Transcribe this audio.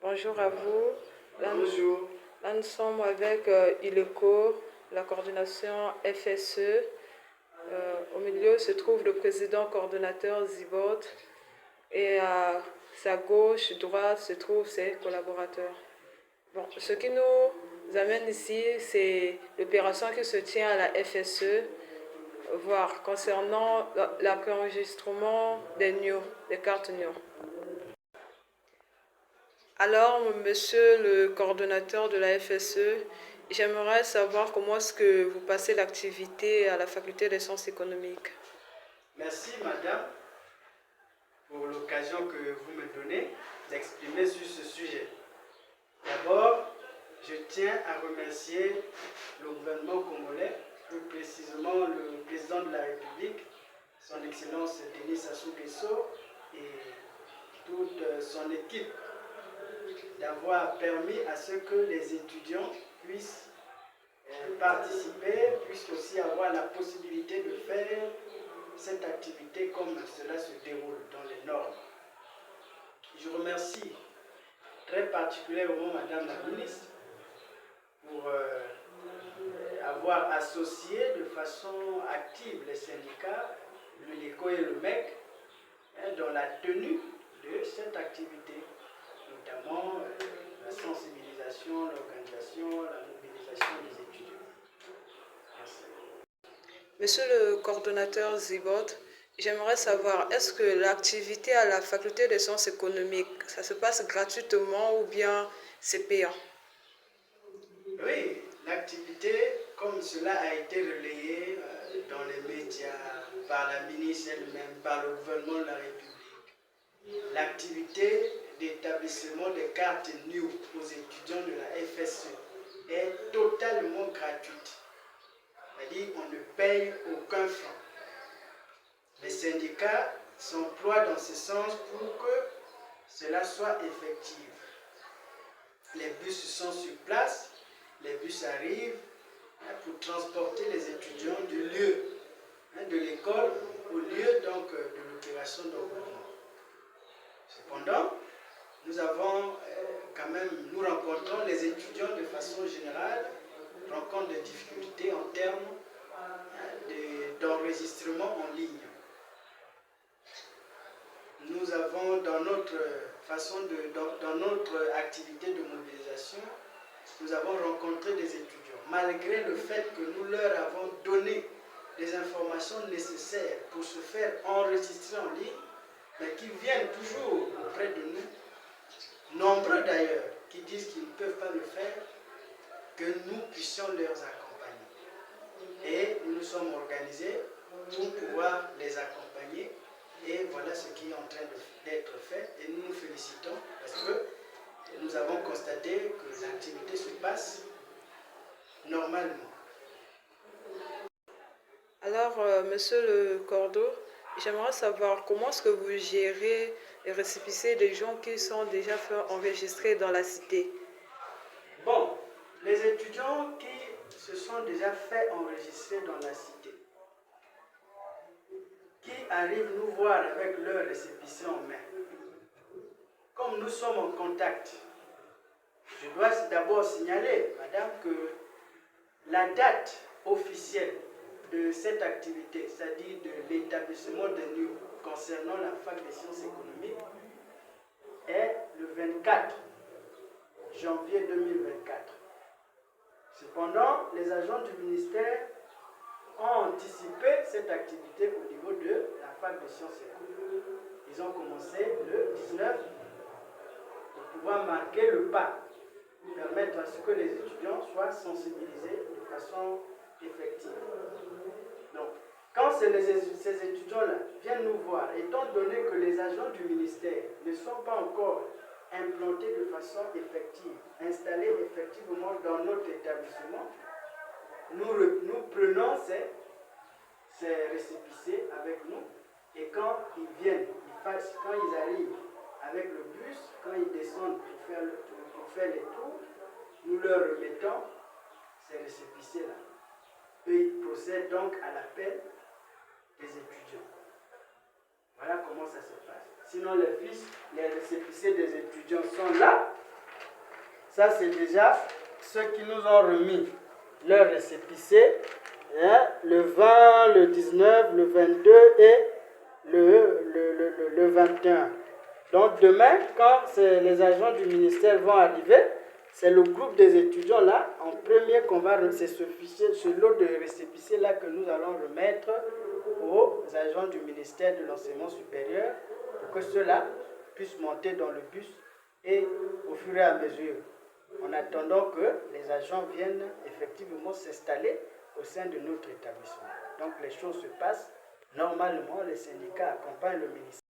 Bonjour à vous. Bonjour. Là, nous sommes avec ILECO, la coordination FSE. Au milieu se trouve le président coordonnateur Zibot et à sa gauche, droite, se trouvent ses collaborateurs. Bon, ce qui nous amène ici, c'est l'opération qui se tient à la FSE, voire concernant la préenregistrement des NIO, des cartes NIO. Alors, monsieur le coordonnateur de la FSE, j'aimerais savoir comment est-ce que vous passez l'activité à la faculté des sciences économiques. Merci, madame, pour l'occasion que vous me donnez d'exprimer sur ce sujet. D'abord, je tiens à remercier le gouvernement congolais, plus précisément le président de la République, son Excellence Denis Sassou Nguesso et toute son équipe d'avoir permis à ce que les étudiants puissent participer, puissent aussi avoir la possibilité de faire cette activité comme cela se déroule dans les normes. Je remercie très particulièrement Madame la Ministre pour avoir associé de façon active les syndicats, l'UNECO et le MEC, dans la tenue de cette activité, notamment la sensibilisation, l'organisation, la mobilisation des étudiants. Merci. Monsieur le coordonnateur Zibot, j'aimerais savoir, est-ce que l'activité à la faculté des sciences économiques, ça se passe gratuitement ou bien c'est payant? Oui, l'activité, comme cela a été relayé dans les médias, par la ministre elle-même, par le gouvernement de la République, l'activité d'établissement des cartes NIO aux étudiants de la FSE est totalement gratuite. C'est-à-dire qu'on ne paye aucun franc. Les syndicats s'emploient dans ce sens pour que cela soit effectif. Les bus sont sur place, les bus arrivent pour transporter les étudiants du lieu de l'école au lieu donc de l'opération d'enrôlement. Cependant, nous rencontrons les étudiants de façon générale, rencontrent des difficultés en termes d'enregistrement en ligne. Nous avons dans notre activité de mobilisation, nous avons rencontré des étudiants, malgré le fait que nous leur avons donné les informations nécessaires pour se faire enregistrer en ligne, mais qui viennent toujours auprès de nous, nombreux d'ailleurs, qui disent qu'ils ne peuvent pas le faire, que nous puissions leur accompagner. Et nous nous sommes organisés pour pouvoir les accompagner. Et voilà ce qui est en train d'être fait. Et nous nous félicitons parce que nous avons constaté que l'activité se passe normalement. Alors, monsieur le cordeau, j'aimerais savoir comment est-ce que vous gérez les récépissés des gens qui sont déjà fait enregistrer dans la cité. Bon, les étudiants qui se sont déjà fait enregistrer dans la cité, qui arrivent nous voir avec leur récépissé en main, comme nous sommes en contact, je dois d'abord signaler, madame, que la date officielle de cette activité, c'est-à-dire de l'établissement de NIO concernant la fac des sciences économiques, est le 24 janvier 2024. Cependant, les agents du ministère ont anticipé cette activité au niveau de la fac des sciences économiques. Ils ont commencé le 19 pour pouvoir marquer le pas, permettre à ce que les étudiants soient sensibilisés de façon effective. Donc, quand ces étudiants-là viennent nous voir, étant donné que les agents du ministère ne sont pas encore implantés de façon effective, installés effectivement dans notre établissement, nous prenons ces récépissés avec nous et quand ils viennent, quand ils arrivent avec le bus, quand ils descendent pour faire les tours, nous leur remettons ces récépissés-là. Eux, ils procèdent donc à l'appel des étudiants. Voilà comment ça se passe. Sinon, les récépissés des étudiants sont là, Ça, c'est déjà ceux qui nous ont remis leur récépissé, hein, le 20, le 19, le 22 et le 21. Donc demain, quand les agents du ministère vont arriver, c'est le groupe des étudiants là, en premier qu'on va, c'est ce fichier, ce lot de récépissés là que nous allons remettre aux agents du ministère de l'enseignement supérieur pour que ceux-là puissent monter dans le bus et au fur et à mesure, en attendant que les agents viennent effectivement s'installer au sein de notre établissement. Donc les choses se passent normalement, les syndicats accompagnent le ministère.